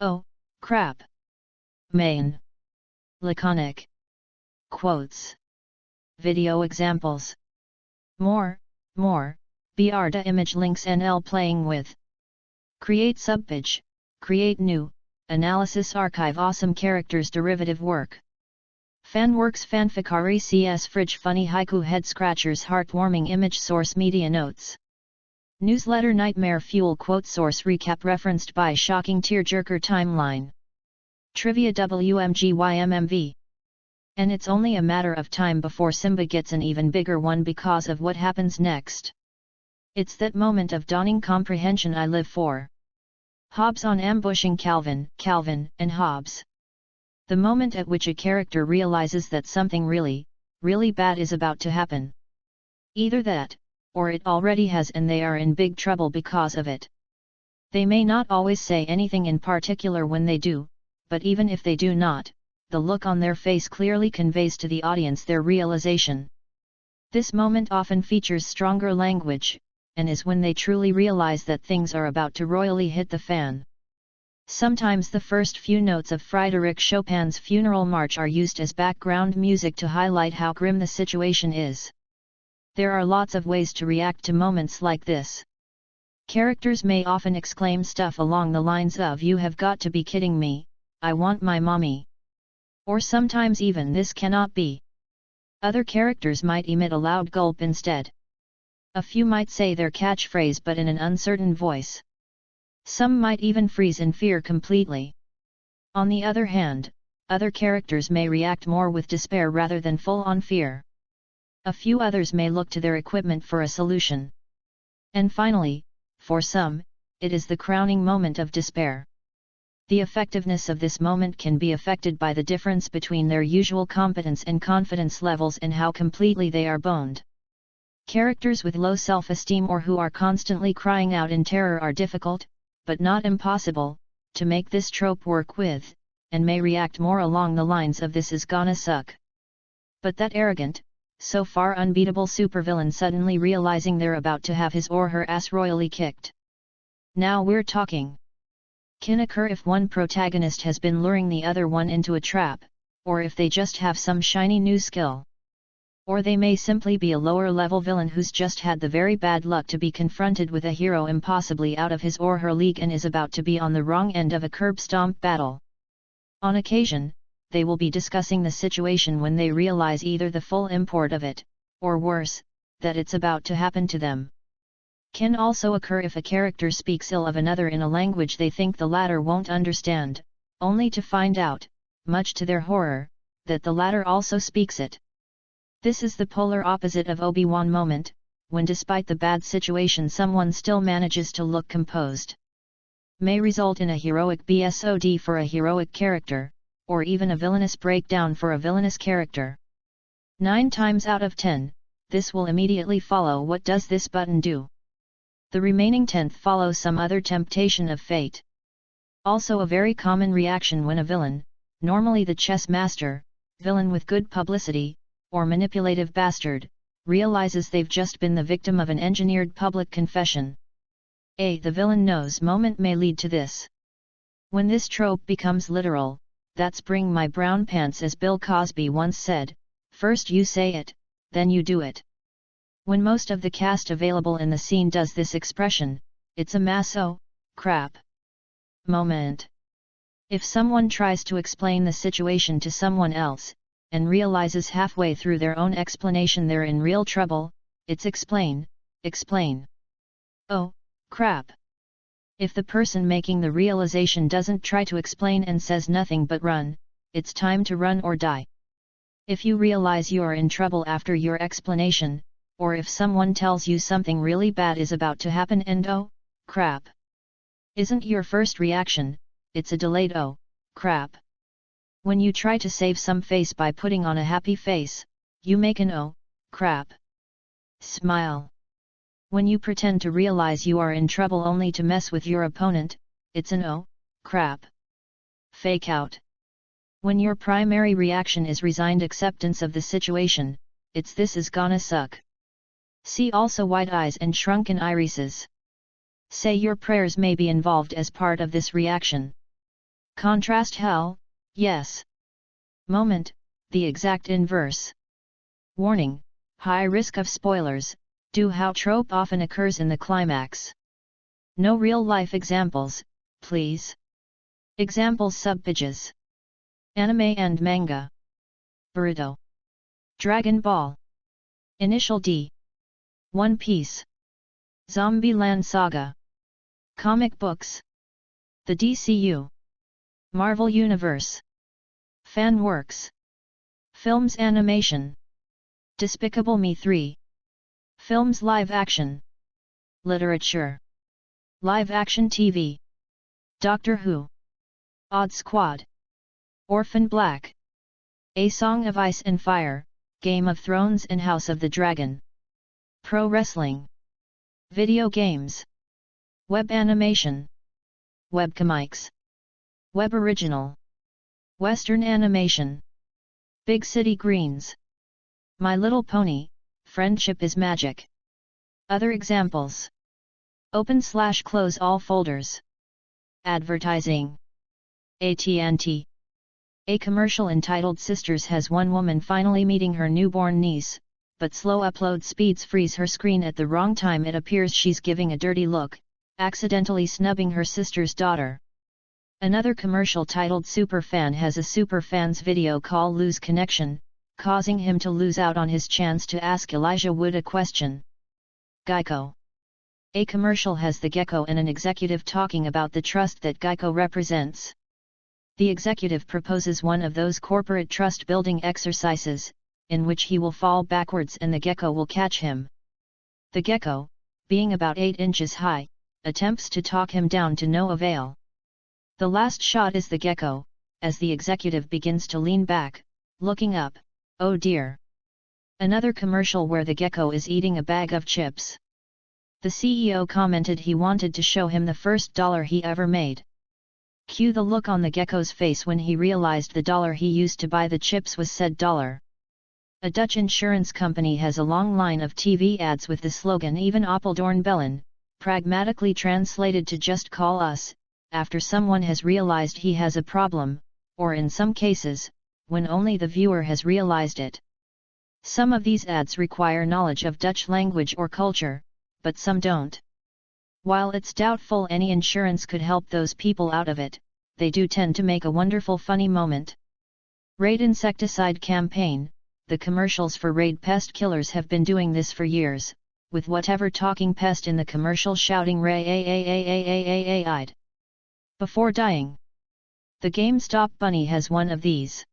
Oh, crap. Main. Laconic. Quotes. Video examples. More. BR to image links NL playing with. Create subpage. Create new. Analysis archive awesome characters derivative work. Fanworks fanficari CS fridge funny haiku head scratchers heartwarming image source media notes. Newsletter nightmare fuel quote source recap referenced by shocking tearjerker timeline. Trivia WMGYMMV. And it's only a matter of time before Simba gets an even bigger one because of what happens next. It's that moment of dawning comprehension I live for. Hobbes on ambushing Calvin, and Hobbes. The moment at which a character realizes that something really bad is about to happen. Either that, or it already has and they are in big trouble because of it. They may not always say anything in particular when they do, but even if they do not, the look on their face clearly conveys to the audience their realization. This moment often features stronger language, and is when they truly realize that things are about to royally hit the fan. Sometimes the first few notes of Frédéric Chopin's Funeral March are used as background music to highlight how grim the situation is. There are lots of ways to react to moments like this. Characters may often exclaim stuff along the lines of "You have got to be kidding me, I want my mommy." Or sometimes even "This cannot be." Other characters might emit a loud gulp instead. A few might say their catchphrase but in an uncertain voice. Some might even freeze in fear completely. On the other hand, other characters may react more with despair rather than full-on fear. A few others may look to their equipment for a solution. And finally, for some, it is the crowning moment of despair. The effectiveness of this moment can be affected by the difference between their usual competence and confidence levels and how completely they are boned. Characters with low self-esteem or who are constantly crying out in terror are difficult, but not impossible, to make this trope work with, and may react more along the lines of "This is gonna suck." But that arrogant, so far unbeatable supervillain suddenly realizing they're about to have his or her ass royally kicked. Now we're talking. Can occur if one protagonist has been luring the other one into a trap, or if they just have some shiny new skill. Or they may simply be a lower-level villain who's just had the very bad luck to be confronted with a hero impossibly out of his or her league and is about to be on the wrong end of a curb-stomp battle. On occasion, they will be discussing the situation when they realize either the full import of it, or worse, that it's about to happen to them. Can also occur if a character speaks ill of another in a language they think the latter won't understand, only to find out, much to their horror, that the latter also speaks it. This is the polar opposite of Obi-Wan moment, when despite the bad situation someone still manages to look composed. May result in a heroic BSOD for a heroic character, or even a villainous breakdown for a villainous character. 9 times out of 10, this will immediately follow "What does this button do?" The remaining 10th follow some other temptation of fate. Also a very common reaction when a villain, normally the chess master, villain with good publicity, or manipulative bastard, realizes they've just been the victim of an engineered public confession. The villain knows moment may lead to this. When this trope becomes literal, that's "bring my brown pants," as Bill Cosby once said, first you say it, then you do it. When most of the cast available in the scene does this expression, it's a mass "oh, crap" moment. If someone tries to explain the situation to someone else, and realizes halfway through their own explanation they're in real trouble, it's explain. Oh, crap. If the person making the realization doesn't try to explain and says nothing but run, it's time to run or die. If you realize you are in trouble after your explanation, or if someone tells you something really bad is about to happen and "oh, crap" isn't your first reaction, it's a delayed "oh, crap." When you try to save some face by putting on a happy face, you make an "oh, crap" smile. When you pretend to realize you are in trouble only to mess with your opponent, it's an "oh, crap" fake out. When your primary reaction is resigned acceptance of the situation, it's "this is gonna suck." See also wide eyes and shrunken irises. Say your prayers may be involved as part of this reaction. Contrast hell, yes. Moment, the exact inverse. Warning, high risk of spoilers, due how trope often occurs in the climax. No real-life examples, please. Examples subpages. Anime and manga. Boruto. Dragon Ball. Initial D. One Piece. Zombieland Saga. Comic books. The DCU. Marvel Universe. Fan works. Films animation. Despicable Me 3. Films live action. Literature. Live action TV. Doctor Who. Odd Squad. Orphan Black. A Song of Ice and Fire, Game of Thrones and House of the Dragon. Pro wrestling. Video games. Web animation. Webcomics. Web original. Western animation. Big City Greens. My Little Pony, Friendship is Magic. Other examples. Open/close all folders. Advertising. AT&T. A commercial entitled Sisters has one woman finally meeting her newborn niece, but slow upload speeds freeze her screen at the wrong time. It appears she's giving a dirty look, accidentally snubbing her sister's daughter. Another commercial titled Superfan has a superfan's video call lose connection, causing him to lose out on his chance to ask Elijah Wood a question. Geico. A commercial has the gecko and an executive talking about the trust that Geico represents. The executive proposes one of those corporate trust-building exercises, in which he will fall backwards and the gecko will catch him. The gecko, being about 8 inches high, attempts to talk him down to no avail. The last shot is the gecko, as the executive begins to lean back, looking up, oh dear. Another commercial where the gecko is eating a bag of chips. The CEO commented he wanted to show him the first dollar he ever made. Cue the look on the gecko's face when he realized the dollar he used to buy the chips was said dollar. A Dutch insurance company has a long line of TV ads with the slogan "Even Apeldoorn bellen," pragmatically translated to "Just call us," after someone has realized he has a problem, or in some cases, when only the viewer has realized it. Some of these ads require knowledge of Dutch language or culture, but some don't. While it's doubtful any insurance could help those people out of it, they do tend to make a wonderful funny moment. Raid Insecticide Campaign. The commercials for Raid pest killers have been doing this for years, with whatever talking pest in the commercial shouting "Ray-ay-ay-ay-ay-ay-ay-ay-ay" before dying. The GameStop bunny has one of these.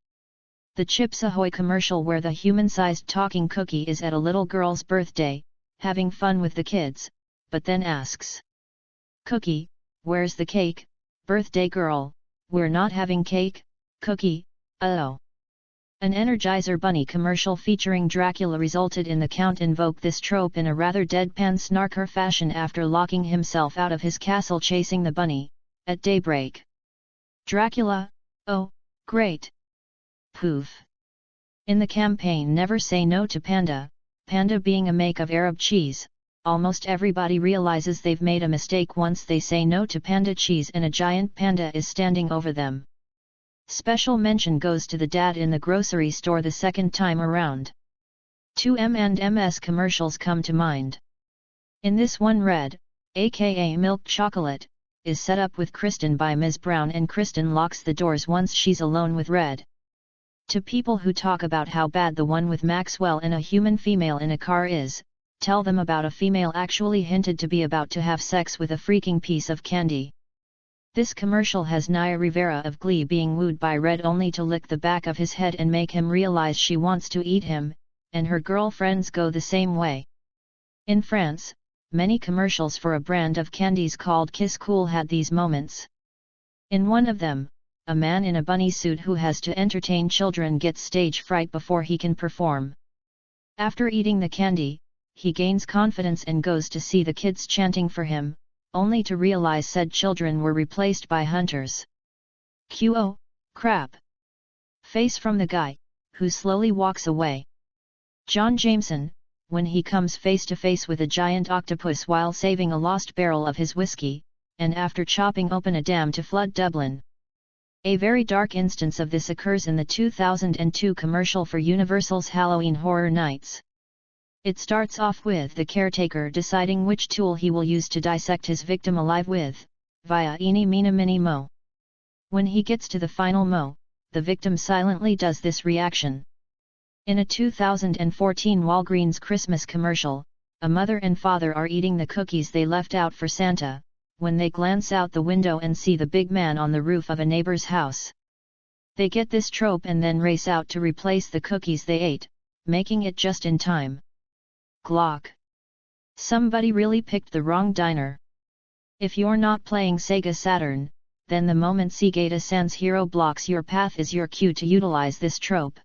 The Chips Ahoy commercial where the human-sized talking cookie is at a little girl's birthday, having fun with the kids, but then asks, "Cookie, where's the cake? Birthday girl, we're not having cake, Cookie, oh." An Energizer Bunny commercial featuring Dracula resulted in the Count invoke this trope in a rather deadpan snarker fashion after locking himself out of his castle chasing the bunny, at daybreak. Dracula, oh, great. Poof. In the campaign Never Say No to Panda, Panda being a make of Arab cheese, almost everybody realizes they've made a mistake once they say no to panda cheese and a giant panda is standing over them. Special mention goes to the dad in the grocery store the second time around. 2 M&M's commercials come to mind. In this one, Red, aka milk chocolate, is set up with Kristen by Ms. Brown and Kristen locks the doors once she's alone with Red. To people who talk about how bad the one with Maxwell and a human female in a car is, tell them about a female actually hinted to be about to have sex with a freaking piece of candy. This commercial has Naya Rivera of Glee being wooed by Red only to lick the back of his head and make him realize she wants to eat him, and her girlfriends go the same way. In France, many commercials for a brand of candies called Kiss Cool had these moments. In one of them, a man in a bunny suit who has to entertain children gets stage fright before he can perform. After eating the candy, he gains confidence and goes to see the kids chanting for him, only to realize said children were replaced by hunters. Oh, crap! Face from the guy, who slowly walks away. John Jameson, when he comes face to face with a giant octopus while saving a lost barrel of his whiskey, and after chopping open a dam to flood Dublin. A very dark instance of this occurs in the 2002 commercial for Universal's Halloween Horror Nights. It starts off with the caretaker deciding which tool he will use to dissect his victim alive with, via eeny meeny miny mo. When he gets to the final mo, the victim silently does this reaction. In a 2014 Walgreens Christmas commercial, a mother and father are eating the cookies they left out for Santa, when they glance out the window and see the big man on the roof of a neighbor's house. They get this trope and then race out to replace the cookies they ate, making it just in time. Glock. Somebody really picked the wrong diner. If you're not playing Sega Saturn, then the moment Segata Sans Hero blocks your path is your cue to utilize this trope.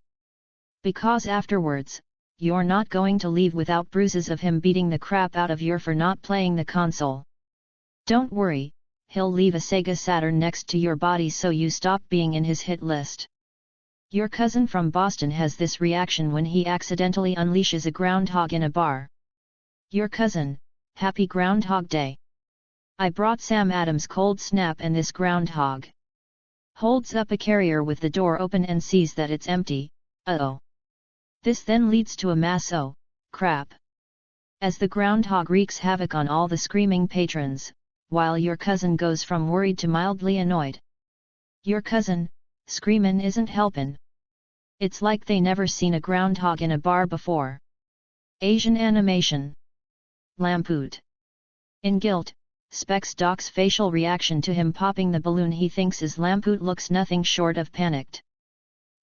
Because afterwards, you're not going to leave without bruises of him beating the crap out of you for not playing the console. Don't worry, he'll leave a Sega Saturn next to your body so you stop being in his hit list. Your cousin from Boston has this reaction when he accidentally unleashes a groundhog in a bar. Your cousin, happy Groundhog Day. I brought Sam Adams cold snap and this groundhog holds up a carrier with the door open and sees that it's empty. Uh-oh. This then leads to a mass "oh, crap," as the groundhog wreaks havoc on all the screaming patrons, while your cousin goes from worried to mildly annoyed. Your cousin, screamin' isn't helpin'. It's like they never seen a groundhog in a bar before. Asian animation. Lampoot. In Guilt, Specs Doc's facial reaction to him popping the balloon he thinks is Lampoot looks nothing short of panicked.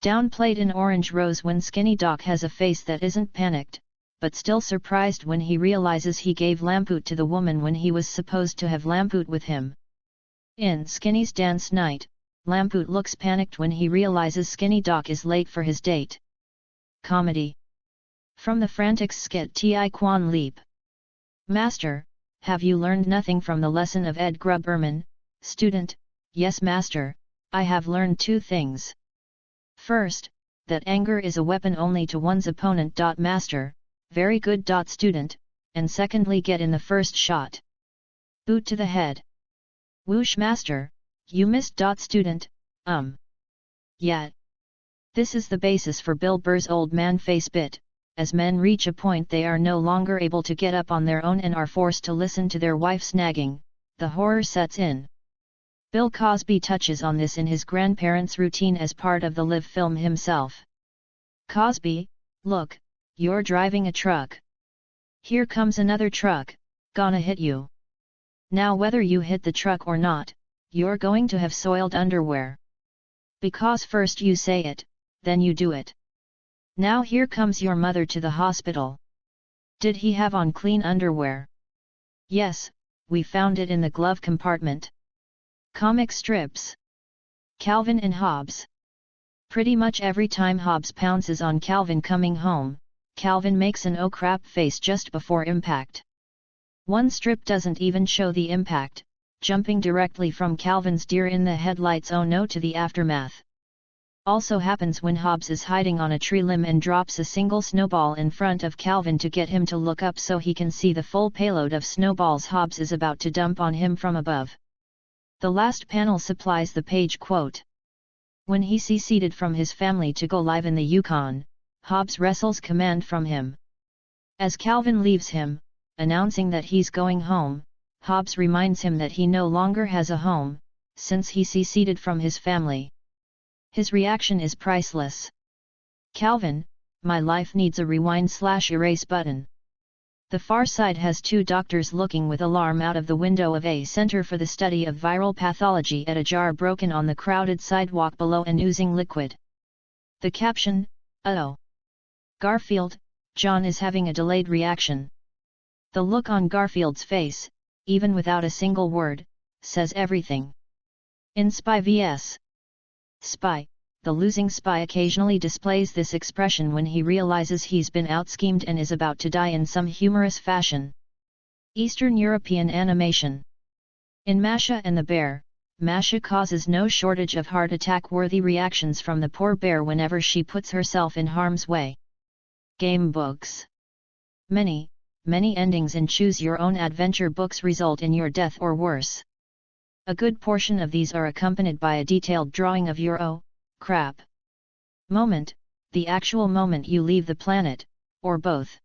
Downplayed in Orange Rose when Skinny Doc has a face that isn't panicked, but still surprised when he realizes he gave Lampoot to the woman when he was supposed to have Lampoot with him. In Skinny's Dance Night, Lampoot looks panicked when he realizes Skinny Doc is late for his date. Comedy. From the Frantics skit Ti Quan Leap. Master, have you learned nothing from the lesson of Ed Grubberman? Student, yes master, I have learned two things. First, that anger is a weapon only to one's opponent. Master, very good. Student, and secondly get in the first shot. Boot to the head. Whoosh master, you missed. Student, yeah. This is the basis for Bill Burr's old man face bit. As men reach a point they are no longer able to get up on their own and are forced to listen to their wife's nagging, the horror sets in. Bill Cosby touches on this in his grandparents' routine as part of the Live film himself. Cosby, look, you're driving a truck. Here comes another truck, gonna hit you. Now whether you hit the truck or not, you're going to have soiled underwear. Because first you say it, then you do it. Now here comes your mother to the hospital. Did he have on clean underwear? Yes, we found it in the glove compartment. Comic strips. Calvin and Hobbes. Pretty much every time Hobbes pounces on Calvin coming home, Calvin makes an "oh crap" face just before impact. One strip doesn't even show the impact, jumping directly from Calvin's deer in the headlights "oh no" to the aftermath. Also happens when Hobbes is hiding on a tree limb and drops a single snowball in front of Calvin to get him to look up so he can see the full payload of snowballs Hobbes is about to dump on him from above. The last panel supplies the page quote. When he seceded from his family to go live in the Yukon, Hobbes wrestles command from him. As Calvin leaves him, announcing that he's going home, Hobbes reminds him that he no longer has a home, since he seceded from his family. His reaction is priceless. Calvin, my life needs a rewind/erase button. The far side has two doctors looking with alarm out of the window of a Center for the Study of Viral Pathology at a jar broken on the crowded sidewalk below and oozing liquid. The caption, "Uh-oh. Garfield, John is having a delayed reaction." The look on Garfield's face, even without a single word, says everything. In Spy vs. Spy, the losing spy occasionally displays this expression when he realizes he's been out-schemed and is about to die in some humorous fashion. Eastern European animation. In Masha and the Bear, Masha causes no shortage of heart attack-worthy reactions from the poor bear whenever she puts herself in harm's way. Game books. Many endings in choose-your-own adventure books result in your death or worse. A good portion of these are accompanied by a detailed drawing of your "oh, crap" moment, the actual moment you leave the planet, or both.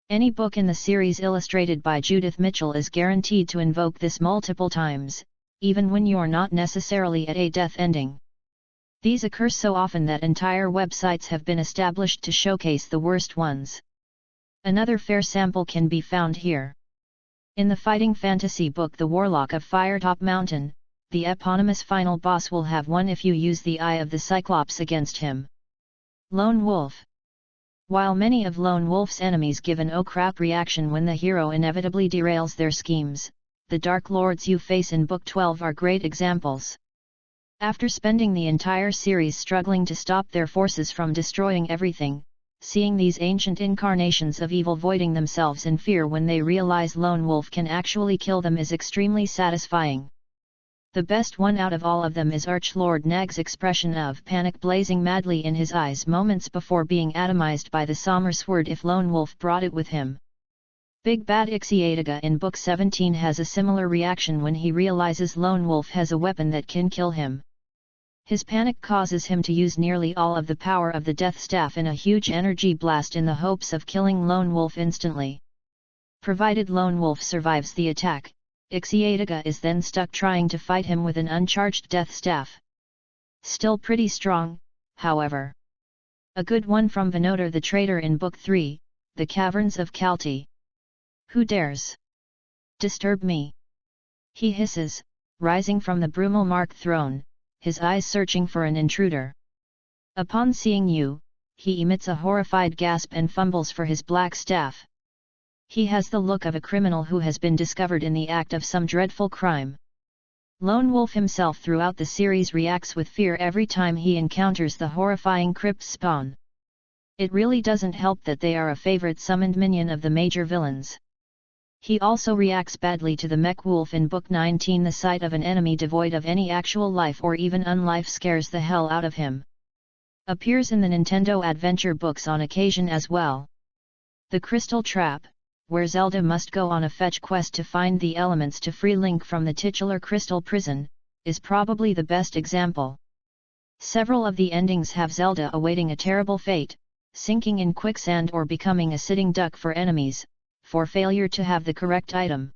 Any book in the series illustrated by Judith Mitchell is guaranteed to invoke this multiple times, even when you're not necessarily at a death ending. These occur so often that entire websites have been established to showcase the worst ones. Another fair sample can be found here. In the fighting fantasy book The Warlock of Firetop Mountain, the eponymous final boss will have one if you use the Eye of the Cyclops against him. Lone Wolf. While many of Lone Wolf's enemies give an "oh crap" reaction when the hero inevitably derails their schemes, the Dark Lords you face in Book 12 are great examples. After spending the entire series struggling to stop their forces from destroying everything, seeing these ancient incarnations of evil voiding themselves in fear when they realize Lone Wolf can actually kill them is extremely satisfying. The best one out of all of them is Archlord Nag's expression of panic blazing madly in his eyes moments before being atomized by the Sommer Sword if Lone Wolf brought it with him. Big Bad Ixiatiga in Book 17 has a similar reaction when he realizes Lone Wolf has a weapon that can kill him. His panic causes him to use nearly all of the power of the Death Staff in a huge energy blast in the hopes of killing Lone Wolf instantly. Provided Lone Wolf survives the attack, Ixiatiga is then stuck trying to fight him with an uncharged Death Staff. Still pretty strong, however. A good one from Venodar the Traitor in Book 3, The Caverns of Kalti. Who dares disturb me? He hisses, rising from the Brumalmark throne, his eyes searching for an intruder. Upon seeing you, he emits a horrified gasp and fumbles for his black staff. He has the look of a criminal who has been discovered in the act of some dreadful crime. Lone Wolf himself throughout the series reacts with fear every time he encounters the horrifying crypt spawn. It really doesn't help that they are a favorite summoned minion of the major villains. He also reacts badly to the mech wolf in Book 19. The sight of an enemy devoid of any actual life or even unlife scares the hell out of him. Appears in the Nintendo Adventure books on occasion as well. The Crystal Trap, where Zelda must go on a fetch quest to find the elements to free Link from the titular crystal prison, is probably the best example. Several of the endings have Zelda awaiting a terrible fate, sinking in quicksand or becoming a sitting duck for enemies, for failure to have the correct item.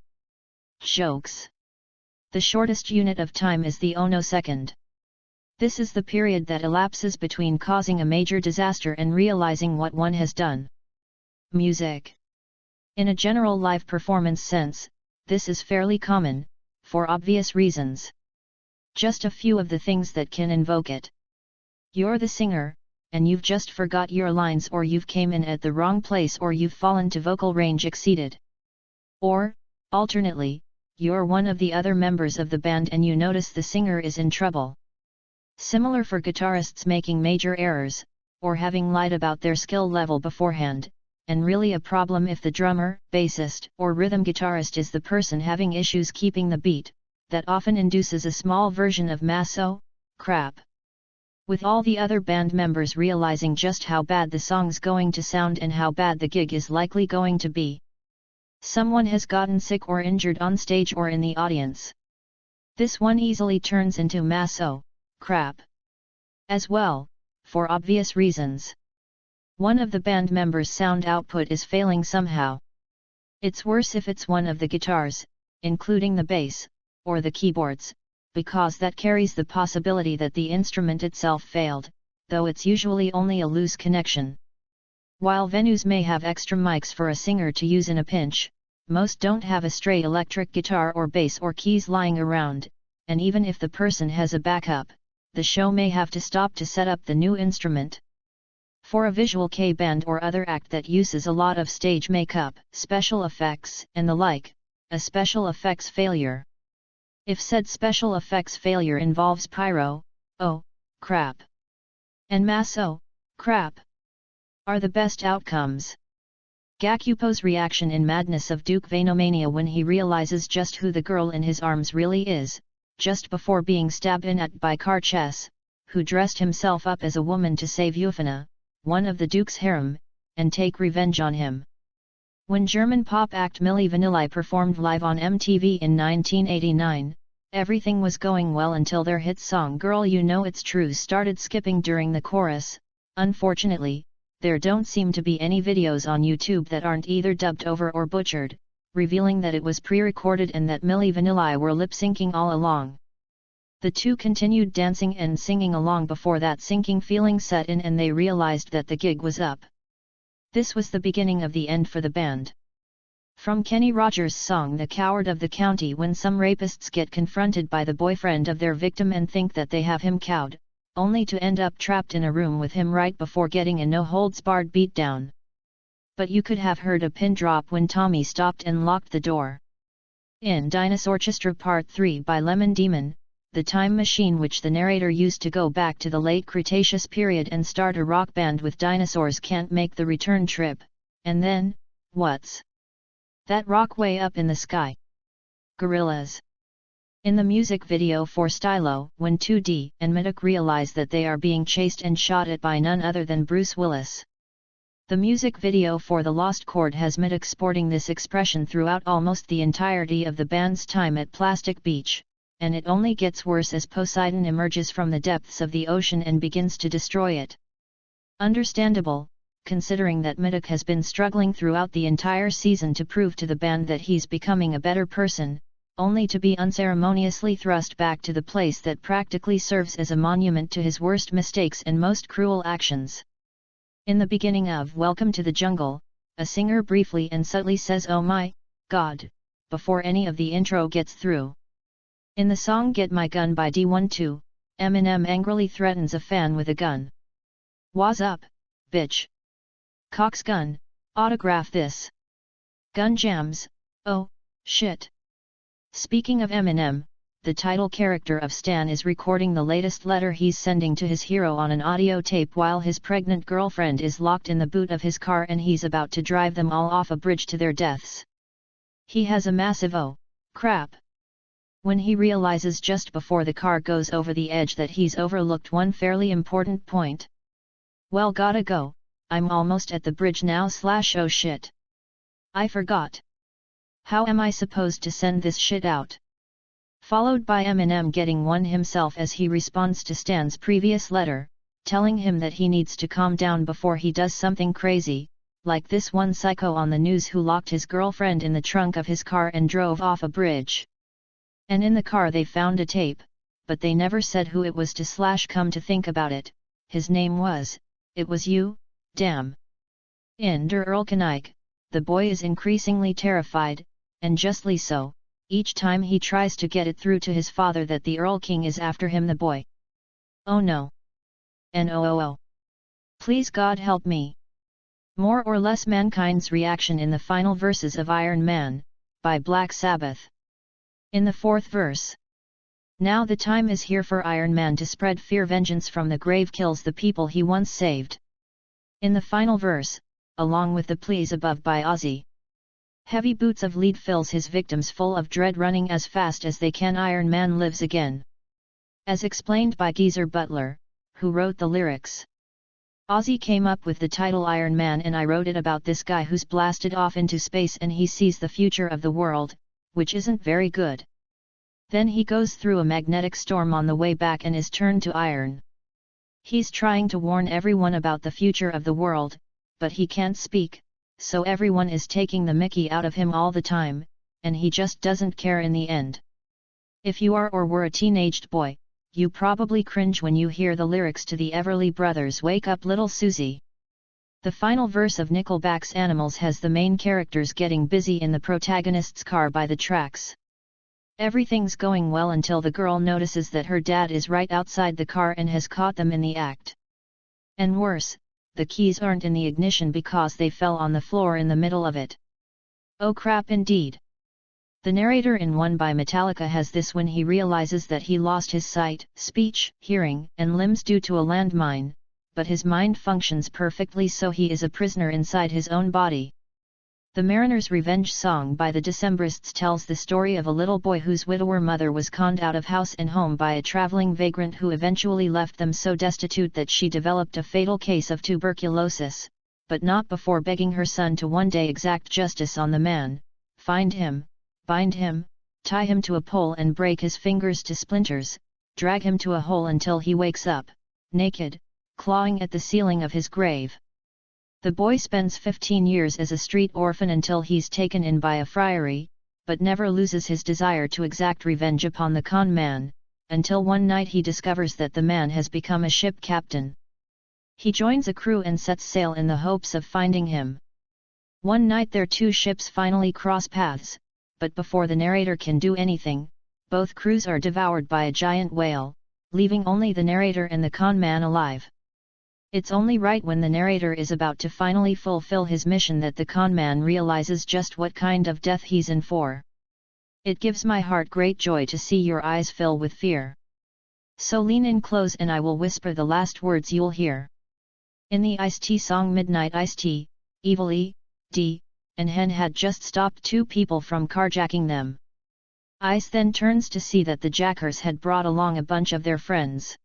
Jokes. The shortest unit of time is the Ono-second. This is the period that elapses between causing a major disaster and realizing what one has done. Music. In a general live performance sense, this is fairly common, for obvious reasons. Just a few of the things that can invoke it. You're the singer, and you've just forgot your lines, or you've came in at the wrong place, or you've fallen to vocal range exceeded. Or, alternately, you're one of the other members of the band and you notice the singer is in trouble. Similar for guitarists making major errors, or having lied about their skill level beforehand, and really a problem if the drummer, bassist, or rhythm guitarist is the person having issues keeping the beat, that often induces a small version of mass "oh, crap." With all the other band members realizing just how bad the song's going to sound and how bad the gig is likely going to be. Someone has gotten sick or injured on stage or in the audience. This one easily turns into mass "oh, crap" as well, for obvious reasons. One of the band members' sound output is failing somehow. It's worse if it's one of the guitars, including the bass, or the keyboards, because that carries the possibility that the instrument itself failed, though it's usually only a loose connection. While venues may have extra mics for a singer to use in a pinch, most don't have a stray electric guitar or bass or keys lying around, and even if the person has a backup, the show may have to stop to set up the new instrument. For a visual K-band or other act that uses a lot of stage makeup, special effects, and the like, a special effects failure. If said special effects failure involves pyro, "oh, crap," and mass "oh, crap," are the best outcomes. Gakupo's reaction in Madness of Duke Vainomania when he realizes just who the girl in his arms really is, just before being stabbed in at by Karches, who dressed himself up as a woman to save Euphana, one of the Duke's harem, and take revenge on him. When German pop act Milli Vanilli performed live on MTV in 1989, Everything was going well until their hit song Girl You Know It's True started skipping during the chorus. Unfortunately, there don't seem to be any videos on YouTube that aren't either dubbed over or butchered, revealing that it was pre-recorded and that Milli Vanilli were lip-syncing all along. The two continued dancing and singing along before that sinking feeling set in and they realized that the gig was up. This was the beginning of the end for the band. From Kenny Rogers' song The Coward of the County, when some rapists get confronted by the boyfriend of their victim and think that they have him cowed, only to end up trapped in a room with him right before getting a no-holds-barred beatdown. But you could have heard a pin drop when Tommy stopped and locked the door. In Dinosaurchestra Part 3 by Lemon Demon, the time machine which the narrator used to go back to the late Cretaceous period and start a rock band with dinosaurs can't make the return trip, and then, what's that rock way up in the sky? Gorillas. In the music video for Stylo, when 2D and Middock realize that they are being chased and shot at by none other than Bruce Willis. The music video for The Lost Chord has Middock sporting this expression throughout almost the entirety of the band's time at Plastic Beach, and it only gets worse as Poseidon emerges from the depths of the ocean and begins to destroy it. Understandable, considering that Middock has been struggling throughout the entire season to prove to the band that he's becoming a better person, only to be unceremoniously thrust back to the place that practically serves as a monument to his worst mistakes and most cruel actions. In the beginning of Welcome to the Jungle, a singer briefly and subtly says "Oh my God," before any of the intro gets through. In the song Get My Gun by D12, Eminem angrily threatens a fan with a gun. "What's up, bitch? Cox gun, autograph this." Gun jams, oh, shit. Speaking of Eminem, the title character of Stan is recording the latest letter he's sending to his hero on an audio tape while his pregnant girlfriend is locked in the boot of his car and he's about to drive them all off a bridge to their deaths. He has a massive "oh, crap" when he realizes just before the car goes over the edge that he's overlooked one fairly important point. "Well, gotta go, I'm almost at the bridge now / oh shit. I forgot. How am I supposed to send this shit out?" Followed by Eminem getting one himself as he responds to Stan's previous letter, telling him that he needs to calm down before he does something crazy, like this one psycho on the news who locked his girlfriend in the trunk of his car and drove off a bridge. And in the car they found a tape, but they never said who it was to / come to think about it, his name was, "It Was You, damn." In Der Erlkönig, the boy is increasingly terrified, and justly so, each time he tries to get it through to his father that the Earl King is after him. The boy. "Oh no. No. Please God help me." More or less mankind's reaction in the final verses of Iron Man, by Black Sabbath. In the fourth verse. "Now the time is here for Iron Man to spread fear. Vengeance from the grave kills the people he once saved." In the final verse, along with the pleas above by Ozzy. Heavy boots of lead fills his victims full of dread, running as fast as they can. Iron Man lives again. As explained by Geezer Butler, who wrote the lyrics. Ozzy came up with the title Iron Man, and I wrote it about this guy who's blasted off into space and he sees the future of the world, which isn't very good. Then he goes through a magnetic storm on the way back and is turned to iron. He's trying to warn everyone about the future of the world, but he can't speak, so everyone is taking the mickey out of him all the time, and he just doesn't care in the end. If you are or were a teenaged boy, you probably cringe when you hear the lyrics to the Everly Brothers' "Wake Up Little Susie." The final verse of Nickelback's Animals has the main characters getting busy in the protagonist's car by the tracks. Everything's going well until the girl notices that her dad is right outside the car and has caught them in the act. And worse, the keys aren't in the ignition because they fell on the floor in the middle of it. Oh crap indeed. The narrator in One by Metallica has this when he realizes that he lost his sight, speech, hearing, and limbs due to a landmine, but his mind functions perfectly, so he is a prisoner inside his own body. The Mariner's Revenge song by the Decembrists tells the story of a little boy whose widower mother was conned out of house and home by a traveling vagrant who eventually left them so destitute that she developed a fatal case of tuberculosis, but not before begging her son to one day exact justice on the man, find him, bind him, tie him to a pole and break his fingers to splinters, drag him to a hole until he wakes up, naked, clawing at the ceiling of his grave. The boy spends 15 years as a street orphan until he's taken in by a friary, but never loses his desire to exact revenge upon the con man, until one night he discovers that the man has become a ship captain. He joins a crew and sets sail in the hopes of finding him. One night their two ships finally cross paths, but before the narrator can do anything, both crews are devoured by a giant whale, leaving only the narrator and the con man alive. It's only right when the narrator is about to finally fulfill his mission that the con man realizes just what kind of death he's in for. It gives my heart great joy to see your eyes fill with fear. So lean in close and I will whisper the last words you'll hear. In the Ice-T song Midnight Ice-T, Evil E, D, and Hen had just stopped two people from carjacking them. Ice then turns to see that the jackers had brought along a bunch of their friends.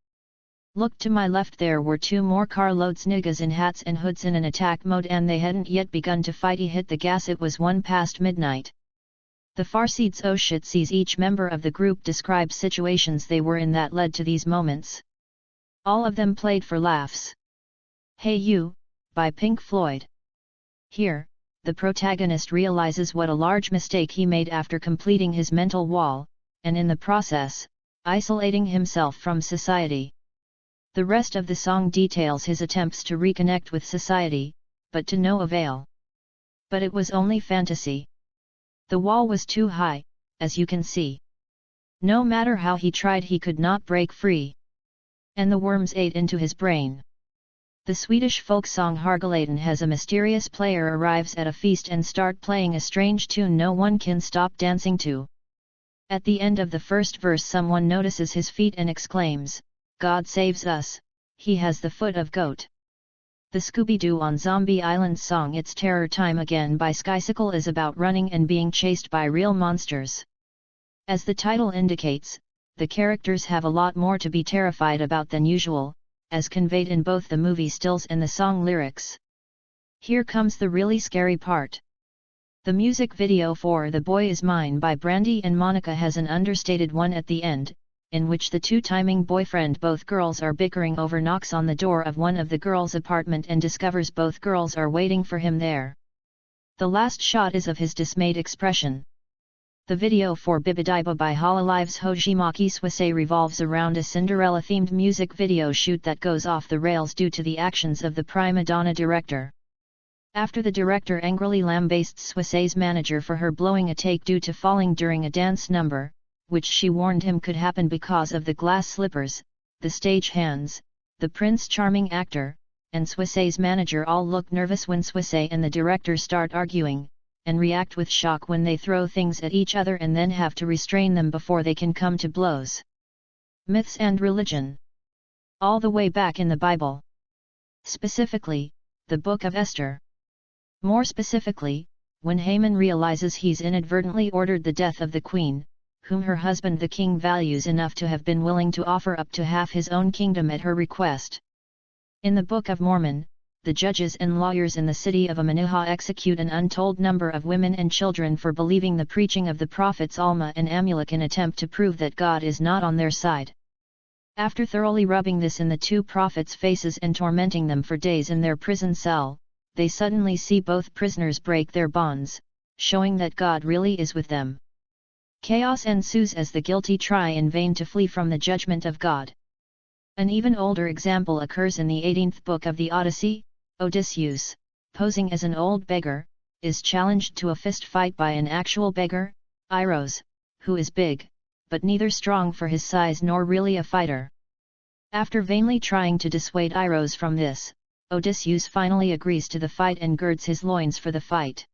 Look to my left, there were two more carloads niggas in hats and hoods in an attack mode, and they hadn't yet begun to fight. He hit the gas, it was 1 past midnight. The Farseeds oh shit sees each member of the group describe situations they were in that led to these moments. All of them played for laughs. Hey You, by Pink Floyd. Here, the protagonist realizes what a large mistake he made after completing his mental wall, and in the process, isolating himself from society. The rest of the song details his attempts to reconnect with society, but to no avail. But it was only fantasy. The wall was too high, as you can see. No matter how he tried, he could not break free. And the worms ate into his brain. The Swedish folk song Hargaladen has a mysterious player arrives at a feast and start playing a strange tune no one can stop dancing to. At the end of the first verse, someone notices his feet and exclaims, "God saves us, he has the foot of goat." The Scooby-Doo on Zombie Island song It's Terror Time Again by Skysicle is about running and being chased by real monsters. As the title indicates, the characters have a lot more to be terrified about than usual, as conveyed in both the movie stills and the song lyrics. Here comes the really scary part. The music video for The Boy Is Mine by Brandy and Monica has an understated one at the end, in which the two-timing boyfriend, both girls are bickering over, knocks on the door of one of the girls' apartment and discovers both girls are waiting for him there. The last shot is of his dismayed expression. The video for Bibidaiba by Hololive's Hojimaki Swase revolves around a Cinderella-themed music video shoot that goes off the rails due to the actions of the prima donna director. After the director angrily lambastes Swase's manager for her blowing a take due to falling during a dance number, which she warned him could happen because of the glass slippers, the stage hands, the Prince Charming actor, and Swase's manager all look nervous when Swase and the director start arguing, and react with shock when they throw things at each other and then have to restrain them before they can come to blows. Myths and religion. All the way back in the Bible. Specifically, the Book of Esther. More specifically, when Haman realizes he's inadvertently ordered the death of the queen, whom her husband the king values enough to have been willing to offer up to half his own kingdom at her request. In the Book of Mormon, the judges and lawyers in the city of Amaniha execute an untold number of women and children for believing the preaching of the prophets Alma and Amulek in attempt to prove that God is not on their side. After thoroughly rubbing this in the two prophets' faces and tormenting them for days in their prison cell, they suddenly see both prisoners break their bonds, showing that God really is with them. Chaos ensues as the guilty try in vain to flee from the judgment of God. An even older example occurs in the 18th book of the Odyssey. Odysseus, posing as an old beggar, is challenged to a fist fight by an actual beggar, Eros, who is big, but neither strong for his size nor really a fighter. After vainly trying to dissuade Eros from this, Odysseus finally agrees to the fight and girds his loins for the fight.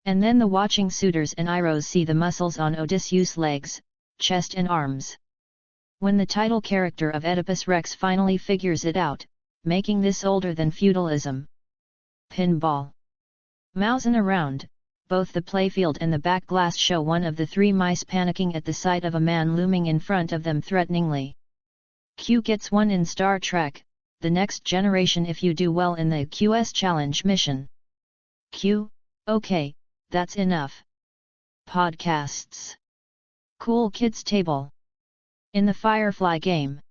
And then the watching suitors and Eros see the muscles on Odysseus' legs, chest and arms. When the title character of Oedipus Rex finally figures it out, making this older than feudalism. Pinball. Mousing around, both the playfield and the back glass show one of the three mice panicking at the sight of a man looming in front of them threateningly. Q gets one in Star Trek, The Next Generation if you do well in the QS Challenge mission. Q, okay, that's enough. Podcasts. Cool Kids Table. In the Firefly game.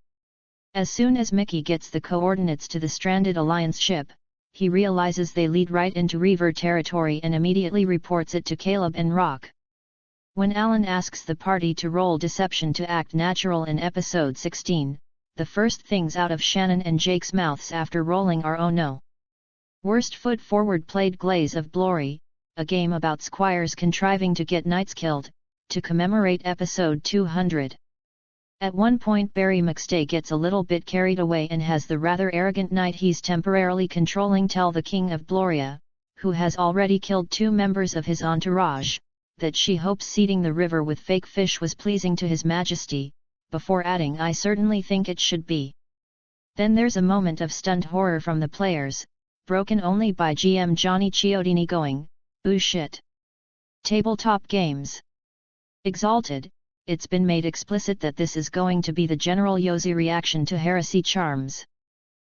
As soon as Mickey gets the coordinates to the stranded Alliance ship, he realizes they lead right into Reaver territory and immediately reports it to Caleb and Rock. When Alan asks the party to roll deception to act natural in episode 16, the first things out of Shannon and Jake's mouths after rolling are "Oh no. Worst foot forward" played Glaze of Glory, a game about squires contriving to get knights killed, to commemorate episode 200. At one point Barry McStay gets a little bit carried away and has the rather arrogant knight he's temporarily controlling tell the King of Gloria, who has already killed 2 members of his entourage, that she hopes seeding the river with fake fish was pleasing to His Majesty, before adding, "I certainly think it should be." Then there's a moment of stunned horror from the players, broken only by GM Johnny Chiodini going, "Ooh shit." Tabletop games. Exalted, it's been made explicit that this is going to be the general Yosi reaction to heresy charms.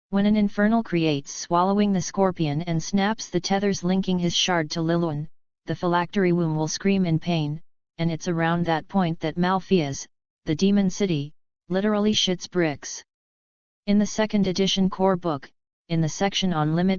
When an infernal creates swallowing the scorpion and snaps the tethers linking his shard to Lilwyn, the phylactery womb will scream in pain, and it's around that point that Malphias, the demon city, literally shits bricks. In the 2nd edition core book, in the section on limit